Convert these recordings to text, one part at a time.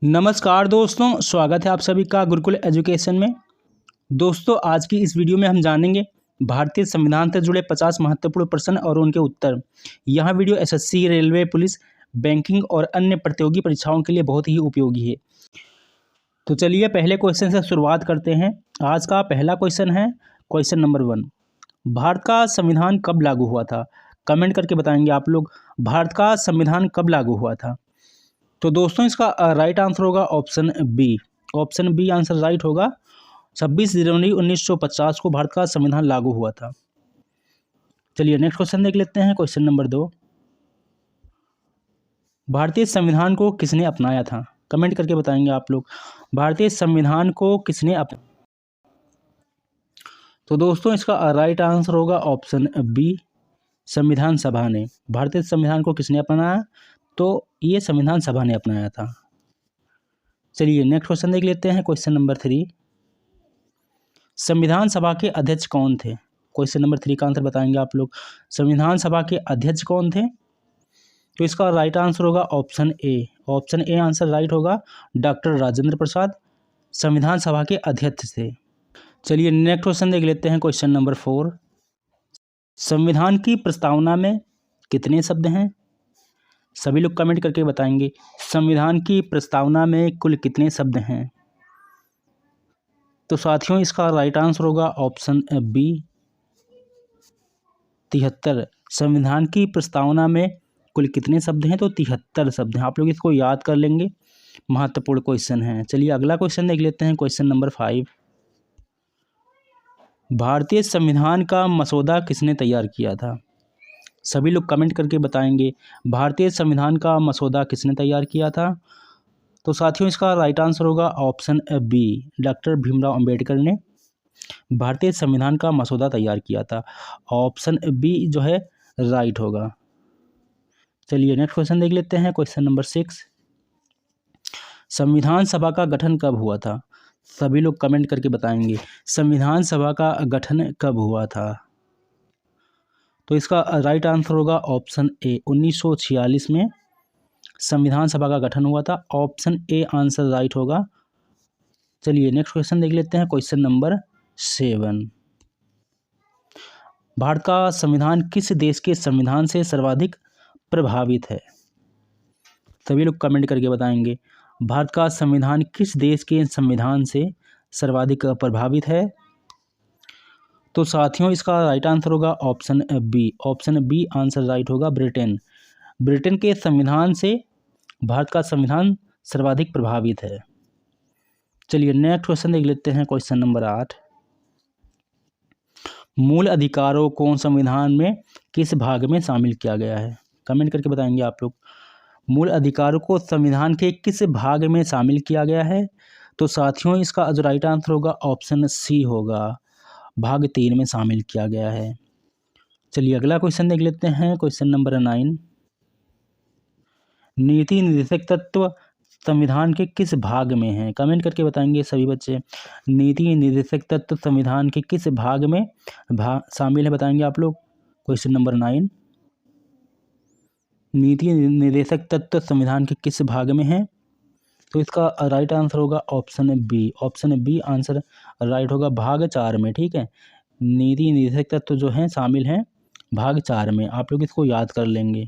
नमस्कार दोस्तों, स्वागत है आप सभी का गुरुकुल एजुकेशन में। दोस्तों, आज की इस वीडियो में हम जानेंगे भारतीय संविधान से जुड़े 50 महत्वपूर्ण प्रश्न और उनके उत्तर। यह video SSC, railway, police, banking और अन्य प्रतियोगी परीक्षाओं के लिए बहुत ही उपयोगी है। तो चलिए पहले क्वेश्चन से शुरुआत करते हैं। आज का पहला क्वेश्चन है क्वेश्चन नंबर 1। भारत का संविधान कब लागू हुआ था? कमेंट करके बताएंगे आप लोग, भारत का संविधान कब लागू हुआ था। तो दोस्तों, इसका राइट आंसर होगा option B. Option B answer right होगा। 26 जनवरी 1950 को भारत का संविधान लागू हुआ था। चलिए नेक्स्ट क्वेश्चन देख लेते हैं। Question number 2। भारतीय संविधान को किसने अपनाया था? कमेंट करके बताएंगे आप लोग, भारतीय संविधान को किसने तो दोस्तों, इसका राइट आंसर होगा ऑप्शन बी, संविधान सभा ने। भारतीय संविधान को किसने अपनाया? तो ये संविधान सभा ने अपनाया था। चलिए नेक्स्ट क्वेश्चन देख लेते हैं। Question number 3। संविधान सभा के अध्यक्ष कौन थे? क्वेश्चन नंबर 3 का आंसर बताएंगे आप लोग, संविधान सभा के अध्यक्ष कौन थे? तो इसका राइट आंसर होगा option A. Option A answer right होगा, डॉक्टर राजेंद्र प्रसाद संविधान सभा के अध्यक्ष थे। चलिए नेक्स्ट क्वेश्चन देख लेते हैं। Question number 4। संविधान की प्रस्तावना में कितने शब्द हैं? सभी लोग कमेंट करके बताएंगे, संविधान की प्रस्तावना में कुल कितने शब्द हैं? तो साथियों, इसका राइट आंसर होगा ऑप्शन बी, 73। संविधान की प्रस्तावना में कुल कितने शब्द हैं? तो 73 शब्द हैं। आप लोग इसको याद कर लेंगे, महत्वपूर्ण क्वेश्चन है। चलिए अगला क्वेश्चन देख लेते हैं। Question number 5। भारतीय संविधान का मसौदा किसने तैयार किया था? सभी लोग कमेंट करके बताएंगे, भारतीय संविधान का मसौदा किसने तैयार किया था। तो साथियों, इसका राइट आंसर होगा option B, doctor Bhimrao Ambedkar ने भारतीय संविधान का मसौदा तैयार किया था। ऑप्शन बी जो है राइट होगा। चलिए नेक्स्ट क्वेश्चन देख लेते हैं। Question number 6। संविधान सभा का गठन कब हुआ था? सभी लोग कमेंट करके बताएंगे, संविधान सभा का गठन कब हुआ था। तो इसका राइट आंसर होगा ऑप्शन ए, 1946 में संविधान सभा का गठन हुआ था। ऑप्शन ए आंसर राइट होगा। चलिए नेक्स्ट क्वेश्चन देख लेते हैं। Question number 7। भारत का संविधान किस देश के संविधान से सर्वाधिक प्रभावित है? सभी लोग कमेंट करके बताएंगे, भारत का संविधान किस देश के संविधान से सर्वाधिक प्रभावित है। तो साथियों, इसका राइट आंसर होगा option B. Option B answer right होगा, ब्रिटेन। ब्रिटेन के संविधान से भारत का संविधान सर्वाधिक प्रभावित है। चलिए नेक्स्ट क्वेश्चन देख लेते हैं। Question number 8। मूल अधिकारों को संविधान में किस भाग में शामिल किया गया है? कमेंट करके बताएंगे आप लोग, मूल अधिकारों को संविधान के किस भाग में शामिल किया गया है। तो साथियों, इसका जो राइट आंसर होगा ऑप्शन सी होगा, भाग 3 में शामिल किया गया है। चलिए अगला क्वेश्चन देख लेते हैं। Question number 9। नीति निर्देशक तत्व संविधान के किस भाग में है? कमेंट करके बताएंगे सभी बच्चे, नीति निर्देशक तत्व संविधान के किस भाग में शामिल है, बताएंगे आप लोग। क्वेश्चन नंबर 9, नीति निर्देशक तत्व संविधान के किस भाग में है? तो इसका राइट आंसर होगा option B. Option B answer right होगा, भाग 4 में। ठीक है, नीति निर्देशक तत्व जो हैं शामिल हैं भाग 4 में। आप लोग इसको याद कर लेंगे।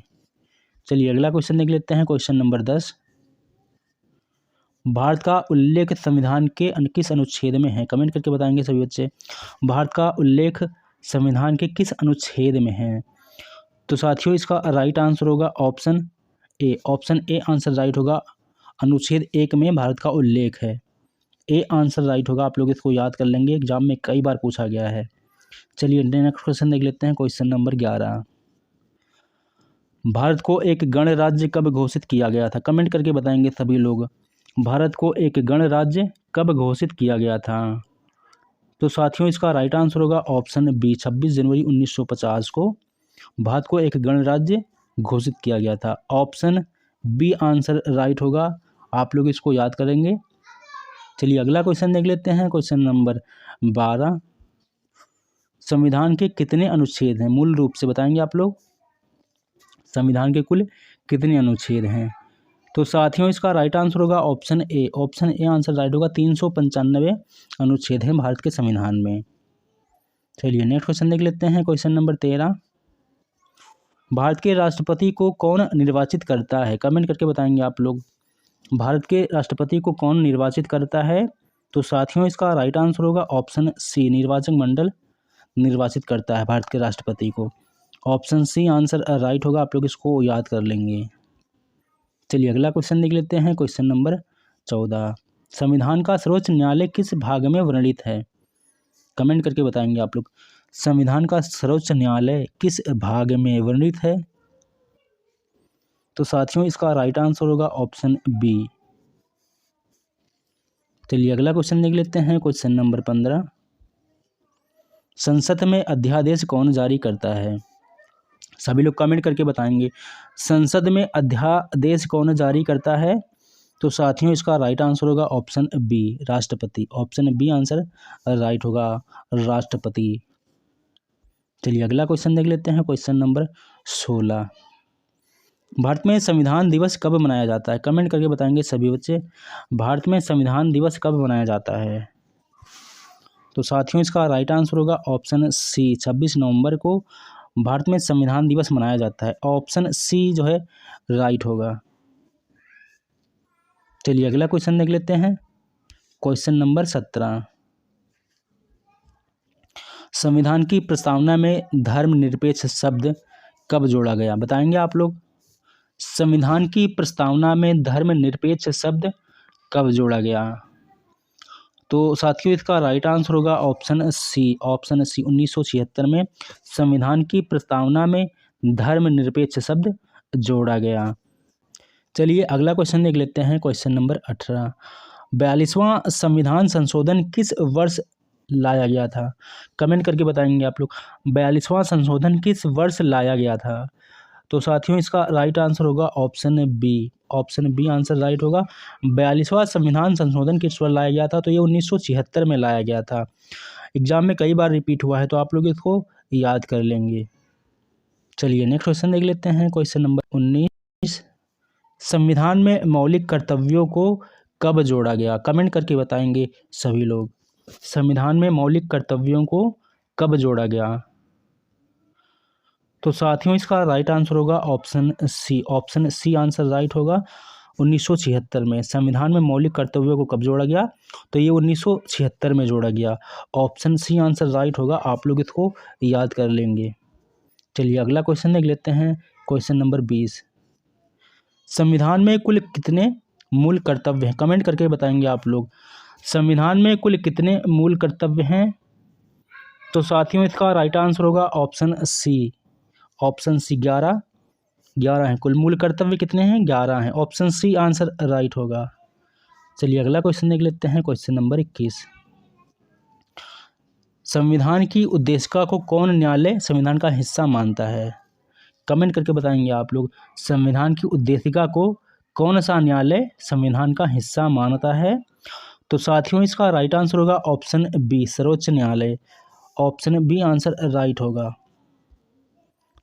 चलिए अगला क्वेश्चन देख लेते हैं। Question number 10। भारत का उल्लेख संविधान के किस अनुच्छेद में है? कमेंट करके बताएंगे सभी बच्चे, भारत का उल्लेख संविधान के किस अनुच्छेद में है? तो साथियों, इसका राइट आंसर होगा option A. Option A answer right होगा, अनुच्छेद 1 में भारत का उल्लेख है। ए आंसर राइट होगा। आप लोग इसको याद कर लेंगे, एग्जाम में कई बार पूछा गया है। चलिए नेक्स्ट क्वेश्चन देख लेते हैं। Question number 11। भारत को एक गणराज्य कब घोषित किया गया था? कमेंट करके बताएंगे सभी लोग, भारत को एक गणराज्य कब घोषित किया गया था? तो साथियों, इसका राइट आंसर होगा ऑप्शन बी, 26 जनवरी 1950 को भारत को एक गणराज्य घोषित किया गया था। ऑप्शन बी आंसर राइट होगा। आप लोग इसको याद करेंगे। चलिए अगला क्वेश्चन देख लेते हैं। Question number 12। संविधान के कितने अनुच्छेद हैं? मूल रूप से बताएंगे आप लोग, संविधान के कुल कितने अनुच्छेद हैं? तो साथियों इसका राइट आंसर होगा option A. Option A answer right होगा। 395 अनुच्छेद हैं भारत के संविधान में। चलिए नेक्स्ट क्वेश्चन देख लेते हैं। क्वेश्चन नंबर 13, भारत के राष्ट्रपति को कौन निर्वाचित करता है? कमेंट करके बताएंगे आप लोग। भारत के राष्ट्रपति को कौन निर्वाचित करता है? तो साथियों इसका राइट आंसर होगा ऑप्शन सी, निर्वाचक मंडल निर्वाचित करता है भारत के राष्ट्रपति को। ऑप्शन सी आंसर राइट होगा। आप लोग इसको याद कर लेंगे। चलिए अगला क्वेश्चन देख लेते हैं। क्वेश्चन नंबर 14, संविधान का सर्वोच्च न्यायालय किस भाग में वर्णित है? कमेंट करके बताएंगे आप लोग। संविधान का सर्वोच्च न्यायालय किस भाग में वर्णित है? तो साथियों इसका राइट आंसर होगा ऑप्शन बी। चलिए अगला क्वेश्चन देख लेते हैं। क्वेश्चन नंबर 15, संसद में अध्यादेश कौन जारी करता है? सभी लोग कमेंट करके बताएंगे। संसद में अध्यादेश कौन जारी करता है? तो साथियों इसका राइट आंसर होगा ऑप्शन बी, राष्ट्रपति। ऑप्शन बी आंसर राइट होगा, राष्ट्रपति। चलिए अगला क्वेश्चन देख लेते हैं। क्वेश्चन नंबर 16, भारत में संविधान दिवस कब मनाया जाता है? कमेंट करके बताएंगे सभी बच्चे। भारत में संविधान दिवस कब मनाया जाता है? तो साथियों इसका राइट आंसर होगा ऑप्शन सी, 26 नवंबर को भारत में संविधान दिवस मनाया जाता है। ऑप्शन सी जो है राइट होगा। चलिए अगला क्वेश्चन देख लेते हैं। क्वेश्चन नंबर 17, संविधान की प्रस्तावना में धर्मनिरपेक्ष शब्द कब जोड़ा गया? बताएंगे आप लोग। संविधान की प्रस्तावना में धर्मनिरपेक्ष शब्द कब जोड़ा गया? तो साथियों इसका राइट आंसर होगा ऑप्शन सी। ऑप्शन सी 1976 में संविधान की प्रस्तावना में धर्मनिरपेक्ष शब्द जोड़ा गया। चलिए अगला क्वेश्चन देख लेते हैं। क्वेश्चन नंबर 18, 42वां संविधान संशोधन किस वर्ष लाया गया था? कमेंट करके बताएंगे आप लोग। 42वां संशोधन किस वर्ष लाया गया था? तो साथियों इसका राइट आंसर होगा option B. Option B answer right होगा। 42वां संविधान संशोधन किस वर्ष लाया गया था? तो ये 1976 में लाया गया था। एग्जाम में कई बार रिपीट हुआ है, तो आप लोग इसको याद कर लेंगे। चलिए नेक्स्ट क्वेश्चन देख लेते हैं। क्वेश्चन नंबर 19, संविधान में मौलिक कर्तव्यों को कब जोड़ा गया? कमेंट करके बताएंगे सभी लोग। संविधान में मौलिक कर्तव्यों को कब जोड़ा गया? तो साथियों इसका राइट आंसर होगा option C. Option C answer right होगा। 1976 में संविधान में मौलिक कर्तव्यों को कब जोड़ा गया? तो ये 1976 में जोड़ा गया। ऑप्शन सी आंसर राइट होगा। आप लोग इसको याद कर लेंगे। चलिए अगला क्वेश्चन देख लेते हैं। क्वेश्चन नंबर 20, संविधान में कुल कितने मूल कर्तव्य हैं? कमेंट करके बताएंगे आप लोग। संविधान में कुल कितने मूल कर्तव्य हैं? तो साथियों इसका राइट आंसर होगा ऑप्शन सी। ऑप्शन सी 11 हैं। कुल मूल कर्तव्य कितने हैं? 11 हैं। ऑप्शन सी आंसर राइट होगा। चलिए अगला क्वेश्चन देख लेते हैं। क्वेश्चन नंबर 21, संविधान की उद्देशिका को कौन न्यायालय संविधान का हिस्सा मानता है? कमेंट करके बताएंगे आप लोग। संविधान की उद्देशिका को कौन सा न्यायालय संविधान का हिस्सा मानता है? तो साथियों इसका राइट आंसर होगा ऑप्शन बी, सर्वोच्च न्यायालय। ऑप्शन बी आंसर राइट होगा।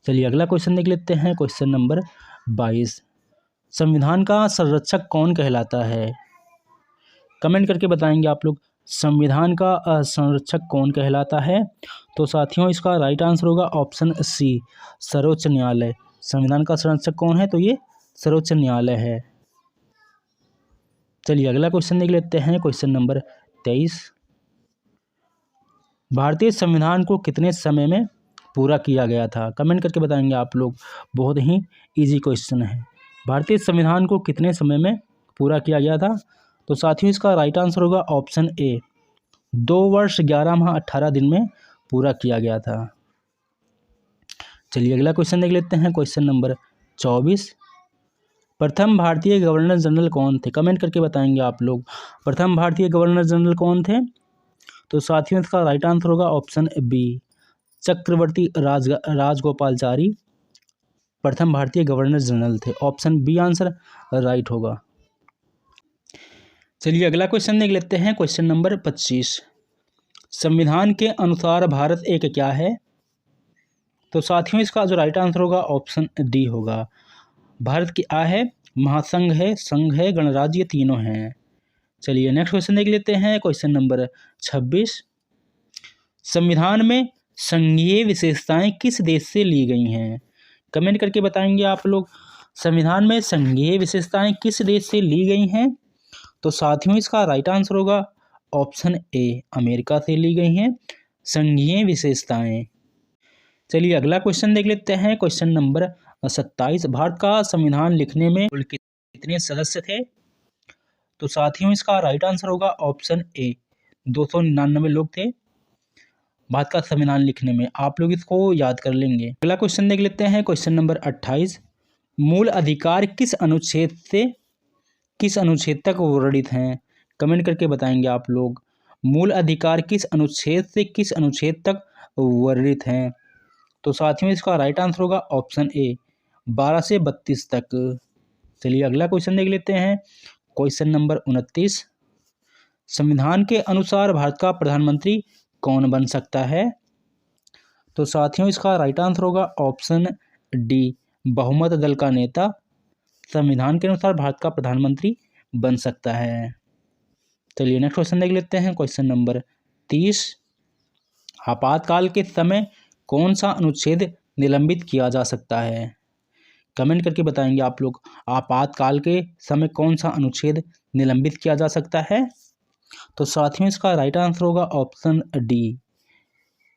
चलिए अगला क्वेश्चन देख लेते हैं। क्वेश्चन नंबर 22, संविधान का संरक्षक कौन कहलाता है? कमेंट करके बताएंगे आप लोग। संविधान का संरक्षक कौन कहलाता है? तो साथियों इसका राइट आंसर होगा ऑप्शन सी, सर्वोच्च न्यायालय। संविधान का संरक्षक कौन है? तो ये सर्वोच्च न्यायालय है। चलिए अगला क्वेश्चन देख लेते हैं। क्वेश्चन नंबर 23, भारतीय संविधान को कितने समय में पूरा किया गया था? कमेंट करके बताएंगे आप लोग। बहुत ही इजी क्वेश्चन है। भारतीय संविधान को कितने समय में पूरा किया गया था? तो साथियों इसका राइट आंसर होगा ऑप्शन ए, 2 वर्ष 11 माह 18 दिन में पूरा किया गया था। चलिए अगला क्वेश्चन देख लेते हैं। क्वेश्चन नंबर 24, प्रथम भारतीय गवर्नर जनरल कौन थे? कमेंट करके बताएंगे आप लोग। प्रथम भारतीय गवर्नर जनरल कौन थे? तो साथियों इसका राइट आंसर होगा ऑप्शन बी, चक्रवर्ती राजगोपालचारी प्रथम भारतीय गवर्नर जनरल थे। ऑप्शन बी आंसर राइट होगा। चलिए अगला क्वेश्चन देख लेते हैं। क्वेश्चन नंबर 25, संविधान के अनुसार भारत एक क्या है? तो साथियों इसका जो राइट आंसर होगा ऑप्शन डी होगा। भारत क्या है? महासंघ है, संघ है, गणराज्य, ये तीनों हैं। चलिए नेक्स्ट क्वेश्चन देख लेते हैं, क्वेश्चन नंबर 26। संविधान में संघीय विशेषताएं किस देश से ली गई हैं? कमेंट करके बताएंगे आप लोग। संविधान में संघीय विशेषताएं किस देश से ली गई हैं? तो साथियों इसका राइट आंसर होगा ऑप्शन ए, अमेरिका से ली गई हैं संघीय विशेषताएं। चलिए अगला क्वेश्चन देख लेते हैं, क्वेश्चन नंबर 27। भारत का संविधान लिखने में कुल कितने सदस्य थे? तो साथियों इसका राइट आंसर होगा ऑप्शन ए, 299 लोग थे भारत का संविधान लिखने में। आप लोग इसको याद कर लेंगे। अगला क्वेश्चन देख लेते हैं, क्वेश्चन नंबर 28। मूल अधिकार किस अनुच्छेद तक वर्णित हैं? कमेंट करके बताएंगे आप लोग। मूल अधिकार किस अनुच्छेद तक वर्णित हैं? तो साथियों इसका राइट आंसर होगा ऑप्शन ए, 12 से 32 तक। चलिए अगला क्वेश्चन देख लेते हैं, क्वेश्चन नंबर 29। संविधान के अनुसार भारत का प्रधानमंत्री कौन बन सकता है? तो साथियों इसका राइट आंसर होगा ऑप्शन डी, बहुमत दल का नेता संविधान के अनुसार भारत का प्रधानमंत्री बन सकता है। चलिए नेक्स्ट क्वेश्चन देख लेते हैं, क्वेश्चन नंबर 30। आपातकाल के समय कौन सा अनुच्छेद निलंबित किया जा सकता है? कमेंट करके बताएंगे आप लोग। आपातकाल के समय कौन सा अनुच्छेद निलंबित किया जा सकता है? तो साथियों इसका राइट आंसर होगा ऑप्शन डी,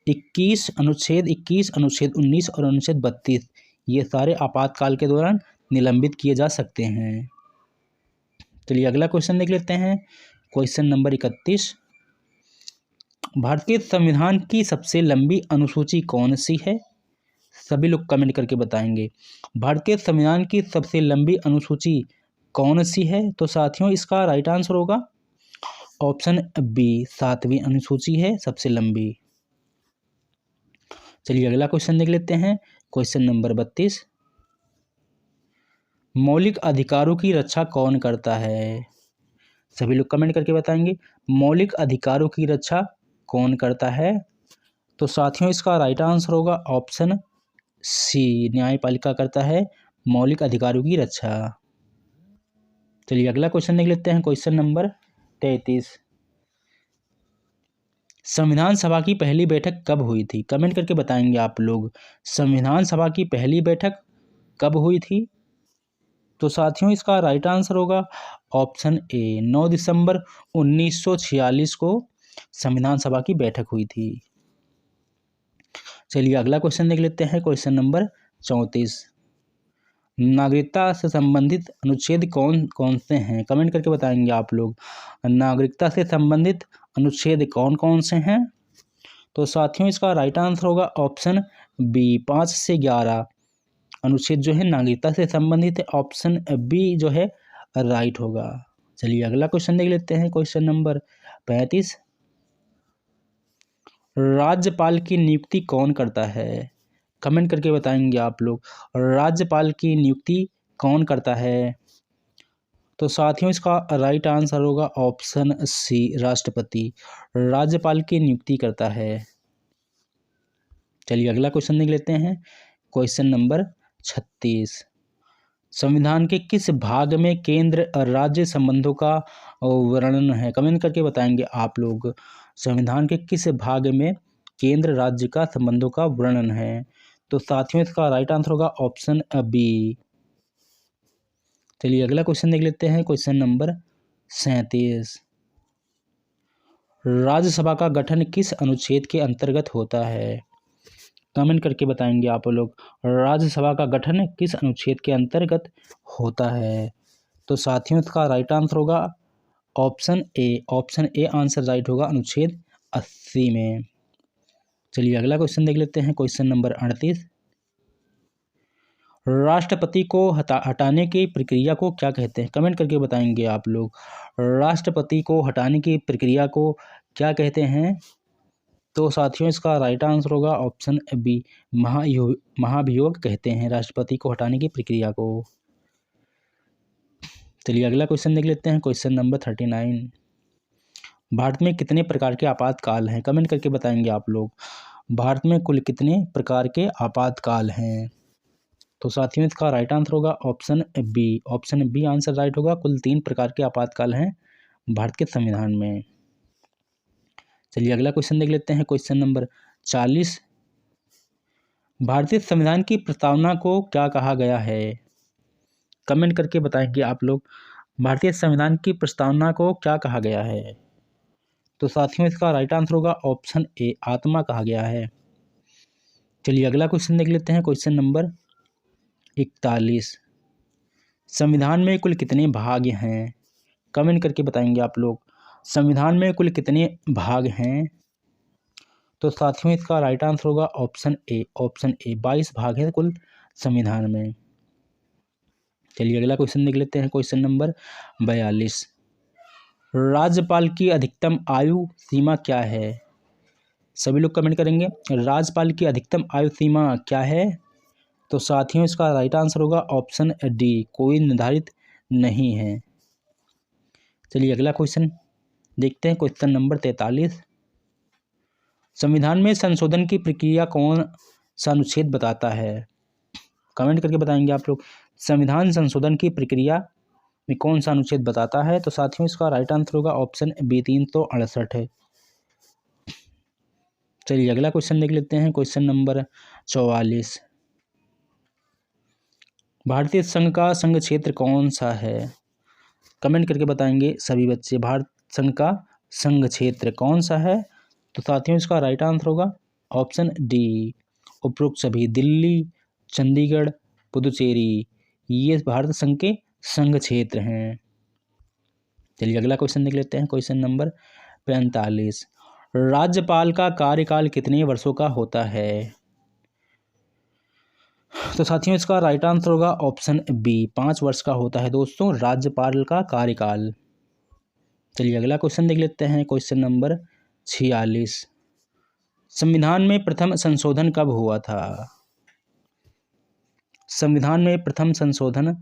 21 अनुच्छेद 19 और अनुच्छेद 32, ये सारे आपातकाल के दौरान निलंबित किए जा सकते हैं। चलिए अगला क्वेश्चन देख लेते हैं, क्वेश्चन नंबर 31। भारतीय संविधान की सबसे लंबी अनुसूची कौन सी है? सभी लोग कमेंट करके बताएंगे। भारतीय संविधान की सबसे लंबी अनुसूची कौन सी है? तो साथियों इसका राइट आंसर होगा ऑप्शन बी, 7वीं अनुसूची है सबसे लंबी। चलिए अगला क्वेश्चन देख लेते हैं, क्वेश्चन नंबर 32। मौलिक अधिकारों की रक्षा कौन करता है? सभी लोग कमेंट करके बताएंगे। मौलिक अधिकारों की रक्षा कौन करता है? तो साथियों इसका राइट आंसर होगा ऑप्शन सी, न्यायपालिका करता है मौलिक अधिकारों की रक्षा। चलिए अगला क्वेश्चन देख लेते हैं, क्वेश्चन नंबर 33। संविधान सभा की पहली बैठक कब हुई थी? कमेंट करके बताएंगे आप लोग। संविधान सभा की पहली बैठक कब हुई थी? तो साथियों इसका राइट आंसर होगा ऑप्शन ए, 9 दिसंबर 1946 को संविधान सभा की बैठक हुई थी। चलिए अगला क्वेश्चन देख लेते हैं, क्वेश्चन नंबर 34। नागरिकता से संबंधित अनुच्छेद कौन कौन से हैं? कमेंट करके बताएंगे आप लोग। नागरिकता से संबंधित अनुच्छेद कौन कौन से हैं? तो साथियों इसका राइट आंसर होगा ऑप्शन बी, 5 से 11 अनुच्छेद जो है नागरिकता से संबंधित है। ऑप्शन बी जो है राइट होगा। चलिए अगला क्वेश्चन देख लेते हैं, क्वेश्चन नंबर 35। राज्यपाल की नियुक्ति कौन करता है? कमेंट करके बताएंगे आप लोग। राज्यपाल की नियुक्ति कौन करता है? तो साथियों इसका राइट आंसर होगा ऑप्शन सी, राष्ट्रपति राज्यपाल की नियुक्ति करता है। चलिए अगला क्वेश्चन देख लेते हैं, क्वेश्चन नंबर 36। संविधान के किस भाग में केंद्र और राज्य संबंधों का वर्णन है? कमेंट करके बताएंगे आप लोग। संविधान के किस भाग में केंद्र राज्य का संबंधों का वर्णन है? तो साथियों इसका राइट आंसर होगा ऑप्शन बी। चलिए अगला क्वेश्चन देख लेते हैं, क्वेश्चन नंबर 37। राज्यसभा का गठन किस अनुच्छेद के अंतर्गत होता है? कमेंट करके बताएंगे आप लोग। राज्यसभा का गठन किस अनुच्छेद के अंतर्गत होता है? तो साथियों इसका राइट आंसर होगा ऑप्शन ए आंसर राइट होगा अनुच्छेद 80 में। चलिए अगला क्वेश्चन देख लेते हैं, क्वेश्चन नंबर 38। राष्ट्रपति को हटाने की प्रक्रिया को क्या कहते हैं? कमेंट करके बताएंगे आप लोग। राष्ट्रपति को हटाने की प्रक्रिया को क्या कहते हैं? तो साथियों इसका राइट आंसर होगा ऑप्शन बी, महाभियोग कहते हैं राष्ट्रपति को हटाने की प्रक्रिया को। चलिए अगला क्वेश्चन देख लेते हैं, क्वेश्चन नंबर 39। भारत में कितने प्रकार के आपातकाल हैं? कमेंट करके बताएंगे आप लोग। भारत में कुल कितने प्रकार के आपातकाल हैं? तो साथियों इसका राइट आंसर होगा option B. Option B answer right होगा। कुल 3 प्रकार के आपातकाल हैं भारत के संविधान में। चलिए अगला क्वेश्चन देख लेते हैं। Question number 40। भारतीय संविधान की प्रस्तावना को क्या कहा गया है? कमेंट करके बताएंगे आप लोग। भारतीय संविधान की प्रस्तावना को क्या कहा गया है? तो साथियों इसका राइट आंसर होगा ऑप्शन ए, आत्मा कहा गया है। चलिए अगला क्वेश्चन देख लेते हैं। Question number 41। संविधान में कुल कितने भाग हैं? कमेंट करके बताएंगे आप लोग। संविधान में कुल कितने भाग हैं? तो साथियों इसका राइट आंसर होगा ऑप्शन ए। ऑप्शन ए 22 भाग हैं कुल संविधान में। चलिए अगला क्वेश्चन देख लेते हैं। Question number 42। राज्यपाल की अधिकतम आयु सीमा क्या है? सभी लोग कमेंट करेंगे। राज्यपाल की अधिकतम आयु सीमा क्या है? तो साथियों इसका राइट आंसर होगा ऑप्शन डी, कोई निर्धारित नहीं है। चलिए अगला क्वेश्चन देखते हैं। Question number 43। संविधान में संशोधन की प्रक्रिया कौन सा अनुच्छेद बताता है? कमेंट करके बताएंगे आप लोग। संविधान संशोधन की प्रक्रिया में कौन सा अनुच्छेद बताता है? तो साथियों इसका राइट आंसर होगा ऑप्शन बी, 368 है। चलिए अगला क्वेश्चन देख लेते हैं। Question number 44। भारतीय संघ का संघ क्षेत्र कौन सा है? कमेंट करके बताएंगे सभी बच्चे। भारत संघ का संघ क्षेत्र कौन सा है? तो साथियों इसका राइट आंसर होगा ऑप्शन डी, उपरोक्त सभी। दिल्ली, चंडीगढ़, पुदुचेरी, ये भारत संघ के संघ क्षेत्र हैं। चलिए अगला क्वेश्चन देख लेते हैं। Question number 45। राज्यपाल का कार्यकाल कितने वर्षों का होता है? तो साथियों इसका राइट आंसर होगा ऑप्शन बी, 5 वर्ष का होता है दोस्तों राज्यपाल का कार्यकाल। चलिए अगला क्वेश्चन देख लेते हैं। Question number 46। संविधान में प्रथम संशोधन कब हुआ था? संविधान में प्रथम संशोधन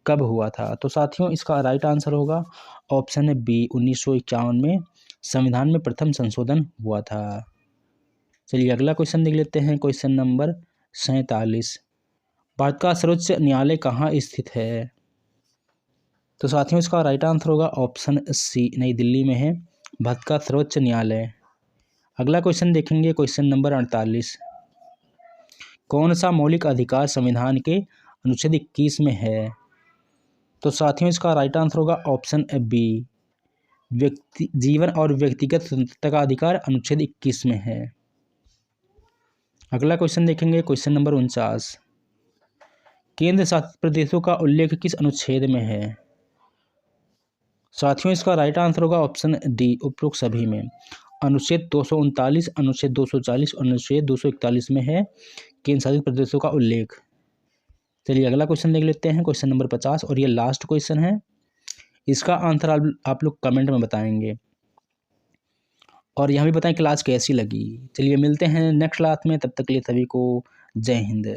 कब हुआ था? तो साथियों इसका राइट आंसर होगा ऑप्शन बी, 1951 में संविधान में प्रथम संशोधन हुआ था। चलिए अगला क्वेश्चन देख लेते हैं। Question number 47। भारत का सर्वोच्च न्यायालय कहाँ स्थित है? तो साथियों इसका राइट आंसर होगा ऑप्शन सी, नई दिल्ली में है भारत का सर्वोच्च न्यायालय। अगला क्वेश्चन देखेंगे। Question number 48। कौन सा मौलिक अधिकार संविधान के अनुच्छेद 21 में है? तो साथियों इसका राइट आंसर होगा ऑप्शन बी, जीवन और व्यक्तिगत स्वतंत्रता का अधिकार अनुच्छेद 21 में है। अगला क्वेश्चन देखेंगे। Question number 49। केंद्र शासित प्रदेशों का उल्लेख किस अनुच्छेद में है? साथियों इसका राइट आंसर होगा ऑप्शन डी, उपरोक्त सभी में। अनुच्छेद 239, अनुच्छेद 240 और अनुच्छेद 241 में है केंद्र शासित प्रदेशों का उल्लेख। चलिए अगला क्वेश्चन देख लेते हैं। क्वेश्चन नंबर 50 और ये लास्ट क्वेश्चन है। इसका आंसर आप लोग कमेंट में बताएंगे और यहाँ भी बताएं क्लास कैसी लगी। चलिए मिलते हैं नेक्स्ट क्लास में, तब तक के लिए सभी को जय हिंद।